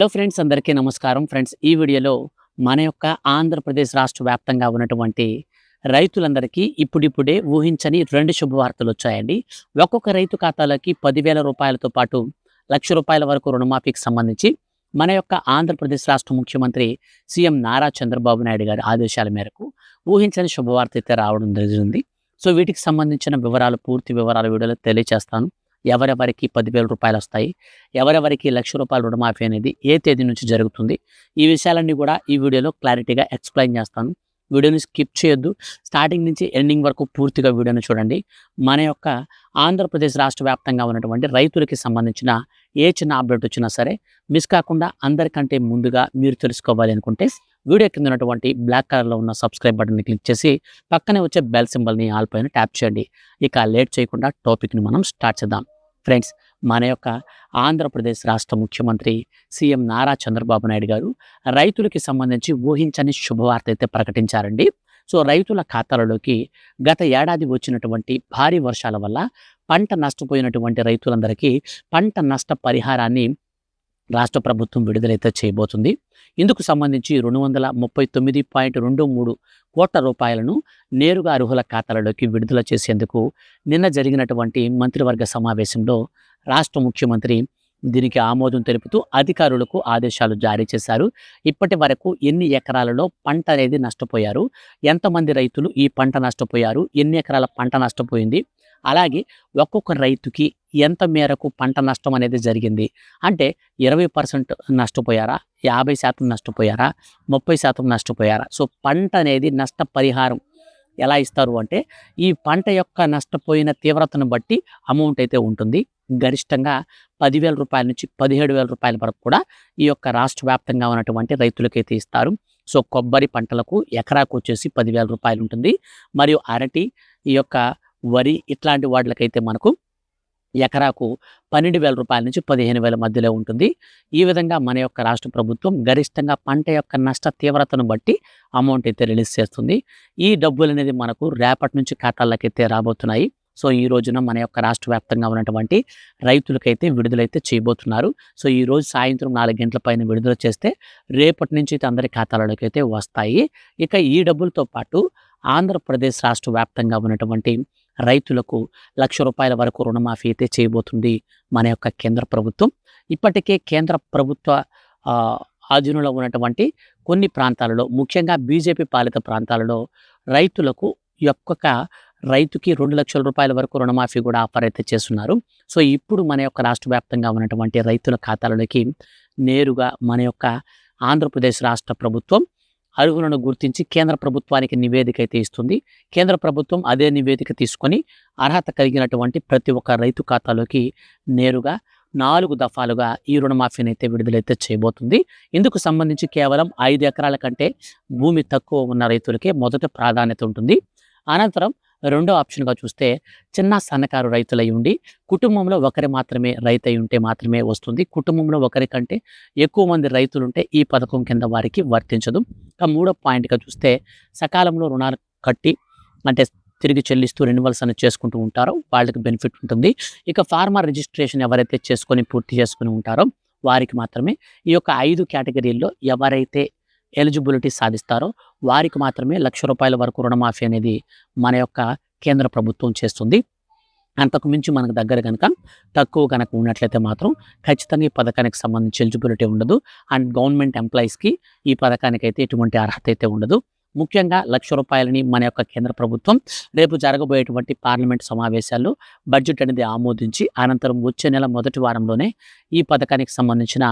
Hello friends, అందరికీ నమస్కారం. Friends, ఈ వీడియోలో మన యొక్క ఆంధ్రప్రదేశ్ రాష్ట్ర వ్యాప్తంగా ఉన్నటువంటి రైతులందరికీ ఇప్పుడిప్పుడే ఊహించని 2 శుభవార్తలు వచ్చాయండి. ఒక్కొక్క రైతు ఖాతాలోకి 10,000 రూపాయలతో పాటు ₹1,00,000 వరకు రుణమాఫీకి సంబంధించి మన యొక్క ఆంధ్రప్రదేశ్ రాష్ట్ర ముఖ్యమంత్రి సీఎం నారా చంద్రబాబు నాయుడు గారి ఆదేశాల మేరకు ఊహించని శుభవార్త అయితే రావడం జరిగింది. సో వీటికి సంబంధించిన పూర్తి వివరాలు వీడియోలో తెలియజేస్తాను. ఎవరెవరికి 10,000 రూపాయలు వస్తాయి, ఎవరెవరికి ₹1,00,000 రుణమాఫీ అనేది ఏ తేదీ నుంచి జరుగుతుంది, ఈ విషయాలన్నీ కూడా ఈ వీడియోలో క్లారిటీగా ఎక్స్ప్లెయిన్ చేస్తాను. వీడియోని స్కిప్ చేయొద్దు. స్టార్టింగ్ నుంచి ఎండింగ్ వరకు పూర్తిగా వీడియోని చూడండి. మన యొక్క ఆంధ్రప్రదేశ్ రాష్ట్ర వ్యాప్తంగా ఉన్నటువంటి రైతులకి సంబంధించిన ఏ చిన్న అప్డేట్ వచ్చినా సరే మిస్ కాకుండా అందరికంటే ముందుగా మీరు తెలుసుకోవాలి అనుకుంటే వీడియో కింద ఉన్నటువంటి బ్లాక్ కలర్లో ఉన్న సబ్స్క్రైబ్ బటన్ని క్లిక్ చేసి పక్కనే వచ్చే బెల్ సింబల్ని ఆల్ పైన ట్యాప్ చేయండి. ఇక లేట్ చేయకుండా టాపిక్ని మనం స్టార్ట్ చేద్దాం. ఫ్రెండ్స్, మన యొక్క ఆంధ్రప్రదేశ్ రాష్ట్ర ముఖ్యమంత్రి సీఎం నారా చంద్రబాబు నాయుడు గారు రైతులకి సంబంధించి ఊహించని శుభవార్త అయితే ప్రకటించారండి. సో రైతుల ఖాతాలలోకి గత ఏడాది వచ్చినటువంటి భారీ వర్షాల వల్ల పంట నష్టపోయినటువంటి రైతులందరికీ పంట నష్ట పరిహారాన్ని రాష్ట్ర ప్రభుత్వం విడుదలైతే చేయబోతుంది. ఇందుకు సంబంధించి 239.23 కోట్ల రూపాయలను నేరుగా అర్హుల ఖాతాలలోకి విడుదల చేసేందుకు నిన్న జరిగినటువంటి మంత్రివర్గ సమావేశంలో రాష్ట్ర ముఖ్యమంత్రి దీనికి ఆమోదం తెలుపుతూ అధికారులకు ఆదేశాలు జారీ చేశారు. ఇప్పటి వరకు ఎన్ని ఎకరాలలో పంట అనేది నష్టపోయారు, ఎంతమంది రైతులు ఈ పంట నష్టపోయారు, ఎన్ని ఎకరాల పంట నష్టపోయింది, అలాగే ఒక్కొక్క రైతుకి ఎంత మేరకు పంట నష్టం అనేది జరిగింది, అంటే 20% నష్టపోయారా, 50% నష్టపోయారా, 30% నష్టపోయారా. సో పంట అనేది నష్టపరిహారం ఎలా ఇస్తారు అంటే ఈ పంట యొక్క నష్టపోయిన తీవ్రతను బట్టి అమౌంట్ అయితే ఉంటుంది. గరిష్టంగా 10,000 రూపాయల నుంచి 17,000 రూపాయల వరకు కూడా ఈ యొక్క రాష్ట్ర వ్యాప్తంగా ఉన్నటువంటి రైతులకైతే ఇస్తారు. సో కొబ్బరి పంటలకు ఎకరాకు వచ్చేసి 10,000 రూపాయలు ఉంటుంది. మరియు అరటి, ఈ యొక్క వరి ఇట్లాంటి వాటికైతే మనకు ఎకరాకు 12,000 రూపాయల నుంచి 15,000 మధ్యలో ఉంటుంది. ఈ విధంగా మన యొక్క రాష్ట్ర ప్రభుత్వం గరిష్టంగా పంట యొక్క నష్ట తీవ్రతను బట్టి అమౌంట్ అయితే రిలీజ్ చేస్తుంది. ఈ డబ్బులు అనేది మనకు రేపటి నుంచి ఖాతాలకైతే రాబోతున్నాయి. సో ఈ రోజున మన యొక్క రాష్ట్ర వ్యాప్తంగా ఉన్నటువంటి రైతులకైతే విడుదలైతే చేయబోతున్నారు. సో ఈ రోజు సాయంత్రం 4 గంటల పైన విడుదల చేస్తే రేపటి నుంచి అయితే అందరి ఖాతాలలోకి అయితే వస్తాయి. ఇక ఈ డబ్బులతో పాటు ఆంధ్రప్రదేశ్ రాష్ట్ర వ్యాప్తంగా ఉన్నటువంటి రైతులకు ₹1,00,000 వరకు రుణమాఫీ అయితే చేయబోతుంది మన యొక్క కేంద్ర ప్రభుత్వం. ఇప్పటికే కేంద్ర ప్రభుత్వ ఆధీనంలో ఉన్నటువంటి కొన్ని ప్రాంతాలలో, ముఖ్యంగా బీజేపీ పాలిత ప్రాంతాలలో రైతులకు ఒక్కొక్క రైతుకి ₹2,00,000 వరకు రుణమాఫీ కూడా ఆఫర్ అయితే చేస్తున్నారు. సో ఇప్పుడు మన యొక్క రాష్ట్ర వ్యాప్తంగా ఉన్నటువంటి రైతుల ఖాతాలలోకి నేరుగా మన యొక్క ఆంధ్రప్రదేశ్ రాష్ట్ర ప్రభుత్వం అర్హులను గుర్తించి కేంద్ర ప్రభుత్వానికి నివేదిక అయితే ఇస్తుంది. కేంద్ర ప్రభుత్వం అదే నివేదిక తీసుకొని అర్హత కలిగినటువంటి ప్రతి ఒక్క రైతు ఖాతాలోకి నేరుగా 4 దఫాలుగా ఈ రుణమాఫీని అయితే విడుదలైతే చేయబోతుంది. ఇందుకు సంబంధించి కేవలం 5 ఎకరాల కంటే భూమి తక్కువ ఉన్న రైతులకే మొదట ప్రాధాన్యత ఉంటుంది. అనంతరం రెండో ఆప్షన్గా చూస్తే చిన్న సన్నకారు రైతులై ఉండి కుటుంబంలో ఒకరి మాత్రమే రైతు అయి ఉంటే మాత్రమే వస్తుంది. కుటుంబంలో ఒకరి కంటే ఎక్కువ మంది రైతులుంటే ఈ పథకం కింద వారికి వర్తించదు. ఇక మూడో పాయింట్గా చూస్తే సకాలంలో రుణాలు కట్టి అంటే తిరిగి చెల్లిస్తూ రెన్యువల్స్ అని చేసుకుంటూ ఉంటారో వాళ్ళకి బెనిఫిట్ ఉంటుంది. ఇక ఫార్మర్ రిజిస్ట్రేషన్ ఎవరైతే పూర్తి చేసుకుని ఉంటారో వారికి మాత్రమే ఈ యొక్క 5 కేటగిరీల్లో ఎవరైతే ఎలిజిబిలిటీ సాధిస్తారో వారికి మాత్రమే ₹1,00,000 వరకు రుణమాఫీ అనేది మన యొక్క కేంద్ర ప్రభుత్వం చేస్తుంది. అంతకు మించి మనకు దగ్గర కనుక తక్కువ కనుక ఉన్నట్లయితే మాత్రం ఖచ్చితంగా ఈ పథకానికి సంబంధించి ఎలిజిబిలిటీ ఉండదు. అండ్ గవర్నమెంట్ ఎంప్లాయీస్కి ఈ పథకానికి అయితే ఎటువంటి అర్హత అయితే ఉండదు. ముఖ్యంగా ₹1,00,000 మన యొక్క కేంద్ర ప్రభుత్వం రేపు జరగబోయేటువంటి పార్లమెంట్ సమావేశాల్లో బడ్జెట్ అనేది ఆమోదించి అనంతరం వచ్చే నెల మొదటి వారంలోనే ఈ పథకానికి సంబంధించిన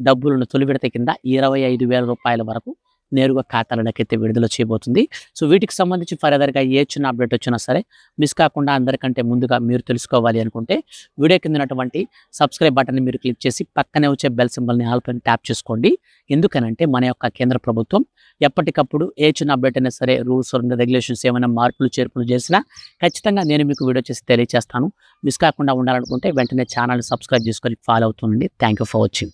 డబ్బులను తొలి విడత కింద ₹25,000 వరకు నేరుగా ఖాతాలకైతే విడుదల చేయబోతుంది. సో వీటికి సంబంధించి ఫర్దర్గా ఏ చిన్న అప్డేట్ వచ్చినా సరే మిస్ కాకుండా అందరికంటే ముందుగా మీరు తెలుసుకోవాలి అనుకుంటే వీడియో కింద ఉన్నటువంటి సబ్స్క్రైబ్ బటన్ని మీరు క్లిక్ చేసి పక్కనే వచ్చే బెల్ సింబల్ని ఆల్ పైన ట్యాప్ చేసుకోండి. ఎందుకనంటే మన యొక్క కేంద్ర ప్రభుత్వం ఎప్పటికప్పుడు ఏ చిన్న అప్డేట్ అయినా సరే రూల్స్ రెగ్యులేషన్స్ ఏమైనా మార్పులు చేర్పులు చేసినా ఖచ్చితంగా నేను మీకు వీడియో చేసి తెలియజేస్తాను. మిస్ కాకుండా ఉండాలనుకుంటే వెంటనే ఛానల్ని సబ్స్క్రైబ్ చేసుకొని ఫాలో అవుతుండండి. Thank you for watching.